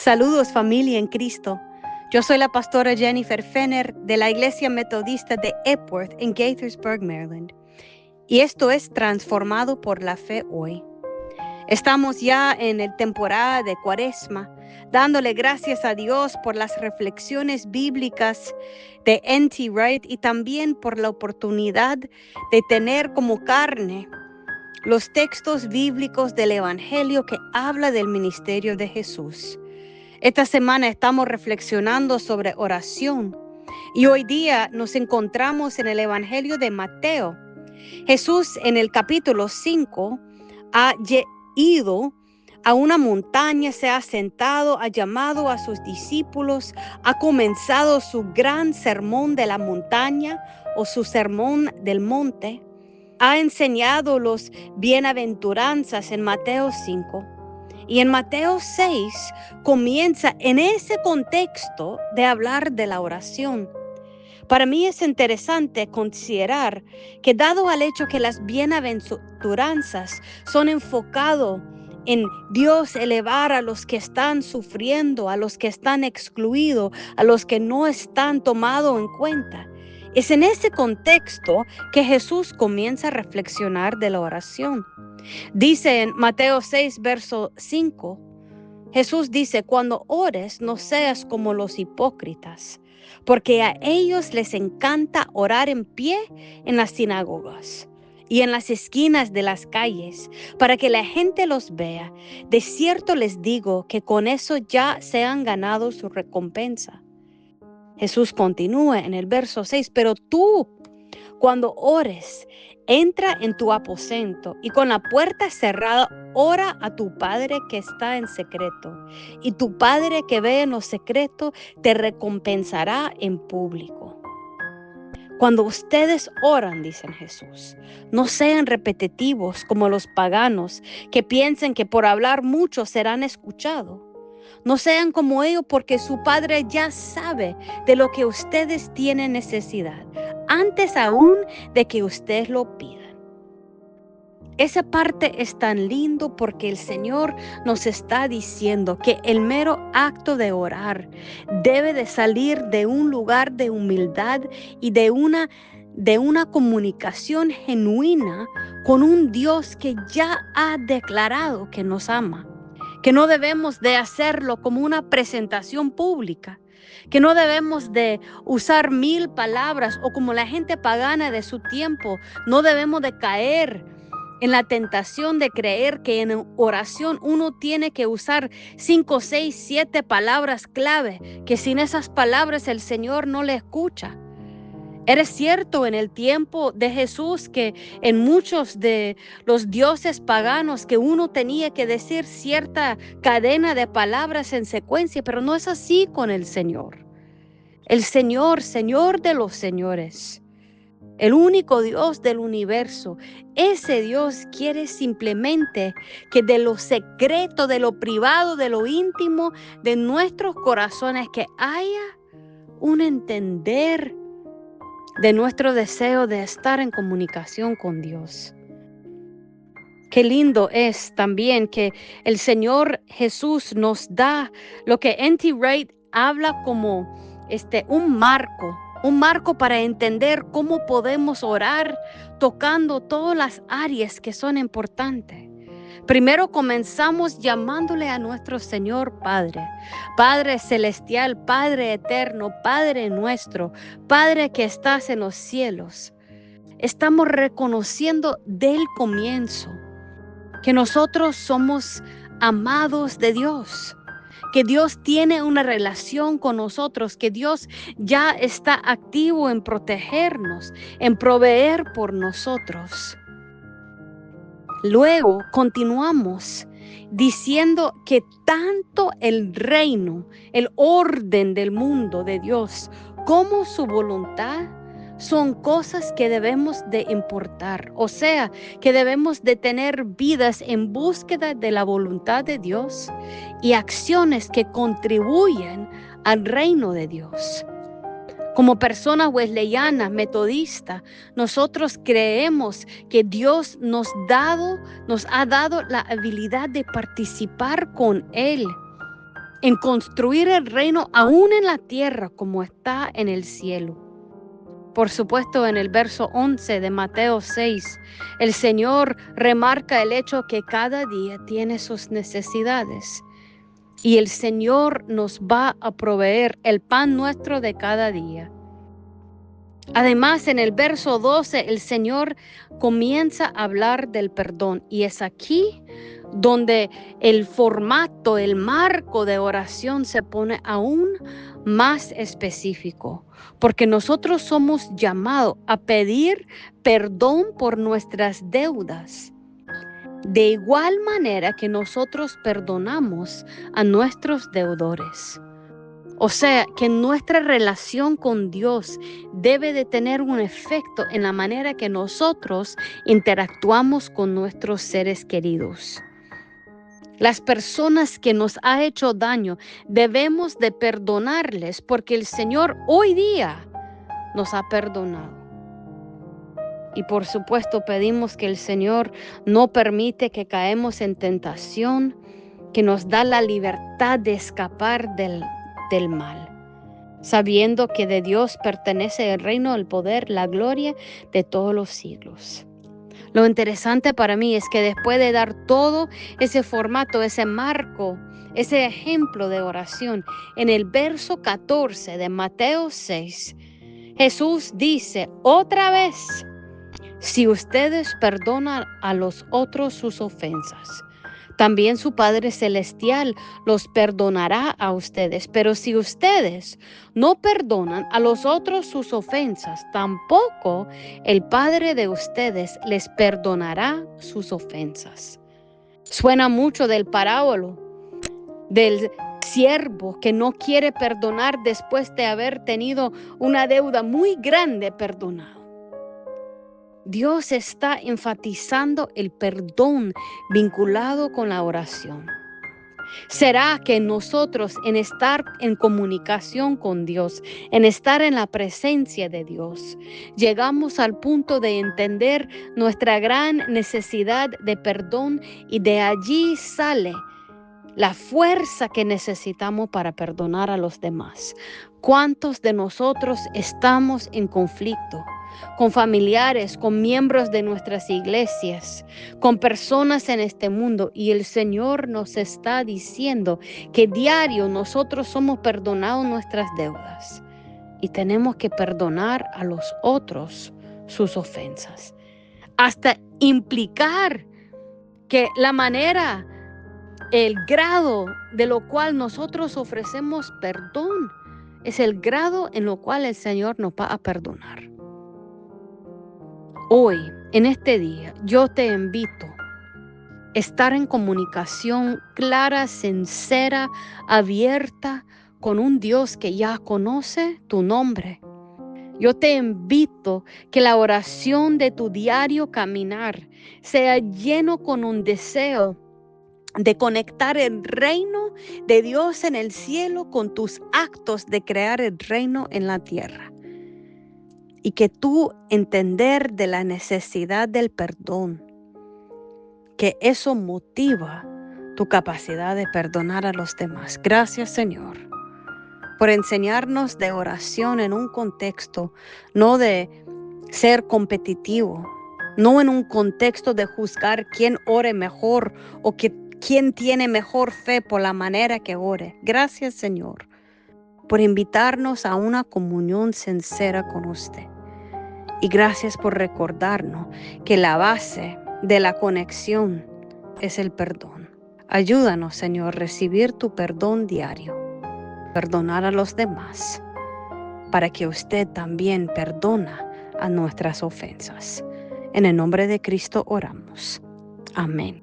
Saludos familia en Cristo. Yo soy la pastora Jennifer Fenner de la Iglesia Metodista de Epworth en Gaithersburg, Maryland. Y esto es Transformado por la Fe hoy. Estamos ya en el temporada de Cuaresma, dándole gracias a Dios por las reflexiones bíblicas de N.T. Wright y también por la oportunidad de tener como carne los textos bíblicos del Evangelio que habla del ministerio de Jesús. Esta semana estamos reflexionando sobre oración y hoy día nos encontramos en el Evangelio de Mateo. Jesús en el capítulo 5 ha ido a una montaña, se ha sentado, ha llamado a sus discípulos, ha comenzado su gran sermón de la montaña o su sermón del monte. Ha enseñado los bienaventuranzas en Mateo 5. Y en Mateo 6 comienza en ese contexto de hablar de la oración. Para mí es interesante considerar que dado al hecho que las bienaventuranzas son enfocadas en Dios elevar a los que están sufriendo, a los que están excluidos, a los que no están tomados en cuenta, es en ese contexto que Jesús comienza a reflexionar de la oración. Dice en Mateo 6, verso 5, Jesús dice, cuando ores no seas como los hipócritas, porque a ellos les encanta orar en pie en las sinagogas y en las esquinas de las calles, para que la gente los vea. De cierto les digo que con eso ya se han ganado su recompensa. Jesús continúa en el verso 6, pero tú, cuando ores, entra en tu aposento y con la puerta cerrada, ora a tu Padre que está en secreto. Y tu Padre que ve en lo secreto te recompensará en público. Cuando ustedes oran, dicen Jesús, no sean repetitivos como los paganos que piensan que por hablar mucho serán escuchados. No sean como ellos porque su Padre ya sabe de lo que ustedes tienen necesidad, antes aún de que ustedes lo pidan. Esa parte es tan lindo porque el Señor nos está diciendo que el mero acto de orar debe de salir de un lugar de humildad y de una comunicación genuina con un Dios que ya ha declarado que nos ama. Que no debemos de hacerlo como una presentación pública, que no debemos de usar 1000 palabras o como la gente pagana de su tiempo, no debemos de caer en la tentación de creer que en oración uno tiene que usar 5, 6, 7 palabras clave, que sin esas palabras el Señor no le escucha. Era cierto en el tiempo de Jesús que en muchos de los dioses paganos que uno tenía que decir cierta cadena de palabras en secuencia, pero no es así con el Señor. El Señor, Señor de los señores, el único Dios del universo, ese Dios quiere simplemente que de lo secreto, de lo privado, de lo íntimo de nuestros corazones, que haya un entender de nuestro deseo de estar en comunicación con Dios. Qué lindo es también que el Señor Jesús nos da lo que N.T. Wright habla como un marco para entender cómo podemos orar tocando todas las áreas que son importantes. Primero comenzamos llamándole a nuestro Señor Padre, Padre celestial, Padre eterno, Padre nuestro, Padre que estás en los cielos. Estamos reconociendo del comienzo que nosotros somos amados de Dios, que Dios tiene una relación con nosotros, que Dios ya está activo en protegernos, en proveer por nosotros. Luego continuamos diciendo que tanto el reino, el orden del mundo de Dios, como su voluntad son cosas que debemos de importar. O sea, que debemos de tener vidas en búsqueda de la voluntad de Dios y acciones que contribuyen al reino de Dios. Como personas wesleyanas, metodistas, nosotros creemos que Dios nos ha dado la habilidad de participar con Él en construir el reino aún en la tierra como está en el cielo. Por supuesto, en el verso 11 de Mateo 6, el Señor remarca el hecho que cada día tiene sus necesidades y el Señor nos va a proveer el pan nuestro de cada día. Además, en el verso 12, el Señor comienza a hablar del perdón y es aquí donde el formato, el marco de oración se pone aún más específico, porque nosotros somos llamados a pedir perdón por nuestras deudas, de igual manera que nosotros perdonamos a nuestros deudores. O sea, que nuestra relación con Dios debe de tener un efecto en la manera que nosotros interactuamos con nuestros seres queridos. Las personas que nos han hecho daño, debemos de perdonarles porque el Señor hoy día nos ha perdonado. Y por supuesto pedimos que el Señor no permite que caemos en tentación, que nos da la libertad de escapar del mal, sabiendo que de Dios pertenece el reino, el poder, la gloria de todos los siglos. Lo interesante para mí es que después de dar todo ese formato, ese marco, ese ejemplo de oración, en el verso 14 de Mateo 6, Jesús dice otra vez: si ustedes perdonan a los otros sus ofensas, también su Padre Celestial los perdonará a ustedes. Pero si ustedes no perdonan a los otros sus ofensas, tampoco el Padre de ustedes les perdonará sus ofensas. Suena mucho del parábolo del siervo que no quiere perdonar después de haber tenido una deuda muy grande perdonado. Dios está enfatizando el perdón vinculado con la oración. ¿Será que nosotros, en estar en comunicación con Dios, en estar en la presencia de Dios, llegamos al punto de entender nuestra gran necesidad de perdón y de allí sale la fuerza que necesitamos para perdonar a los demás? ¿Cuántos de nosotros estamos en conflicto con familiares, con miembros de nuestras iglesias, con personas en este mundo? Y el Señor nos está diciendo que diario nosotros somos perdonados nuestras deudas y tenemos que perdonar a los otros sus ofensas, hasta implicar que la manera, el grado de lo cual nosotros ofrecemos perdón es el grado en lo cual el Señor nos va a perdonar. Hoy, en este día, yo te invito a estar en comunicación clara, sincera, abierta con un Dios que ya conoce tu nombre. Yo te invito que la oración de tu diario caminar sea lleno con un deseo de conectar el reino de Dios en el cielo con tus actos de crear el reino en la tierra. Y que tú entender de la necesidad del perdón, que eso motiva tu capacidad de perdonar a los demás. Gracias, Señor, por enseñarnos de oración en un contexto no de ser competitivo, no en un contexto de juzgar quién ore mejor o quién tiene mejor fe por la manera que ore. Gracias, Señor, por invitarnos a una comunión sincera con usted. Y gracias por recordarnos que la base de la conexión es el perdón. Ayúdanos, Señor, a recibir tu perdón diario, perdonar a los demás, para que usted también perdona a nuestras ofensas. En el nombre de Cristo oramos. Amén.